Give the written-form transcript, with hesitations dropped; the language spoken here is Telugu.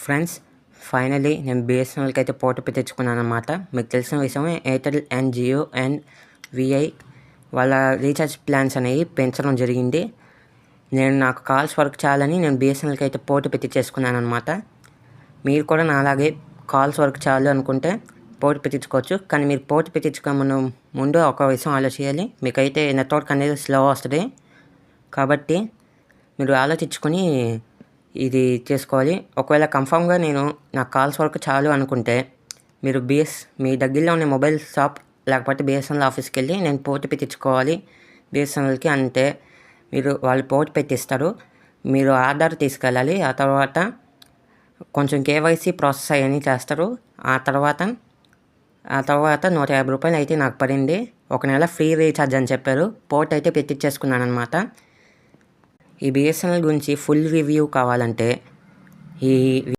ఫ్రెండ్స్, ఫైనలీ నేను బిఎస్ఎన్ఎల్కి అయితే పోర్ట్ తెచ్చుకున్నాను అనమాట. మీకు తెలిసిన విషయమే, Airtel and Jio and VI వాళ్ళ రీఛార్జ్ ప్లాన్స్ అనేవి పెంచడం జరిగింది. నాకు కాల్స్ వర్క్ చేయాలని నేను బిఎస్ఎన్ఎల్కి అయితే పోర్ట్ పెట్టించేసుకున్నాను అనమాట. మీరు కూడా నాలాగే కాల్స్ వర్క్ చేయాలి అనుకుంటే పోర్ట్ పెట్టించుకోవచ్చు. కానీ మీరు పోర్ట్ పెట్టించుకునే ముందు ఒక విషయం ఆలోచించాలి. మీకైతే నెట్వర్క్ అనేది స్లో వస్తుంది. కాబట్టి మీరు ఆలోచించుకొని ఇది చేసుకోవాలి. ఒకవేళ కన్ఫామ్గా నాకు కాల్స్ వరకు చాలు అనుకుంటే మీరు మీ దగ్గరలో ఉన్న మొబైల్ షాప్ లేకపోతే బిఎస్ఎన్ఎల్ ఆఫీస్కి వెళ్ళి నేను పోర్ట్ పెట్టించుకోవాలి బిఎస్ఎన్ఎల్కి అంటే వాళ్ళు పోర్ట్ పెట్టిస్తారు. మీరు ఆధార్ తీసుకెళ్ళాలి. ఆ తర్వాత కొంచెం కేవైసీ ప్రాసెస్ అవన్నీ చేస్తారు. ఆ తర్వాత ₹150 అయితే నాకు పడింది. ఒక నెల ఫ్రీ రీఛార్జ్ అని చెప్పారు. పోర్ట్ అయితే పెట్టించేసుకున్నాను అనమాట. ఈ బిఎస్ఎన్ఎల్ గురించి ఫుల్ రివ్యూ కావాలంటే ఈ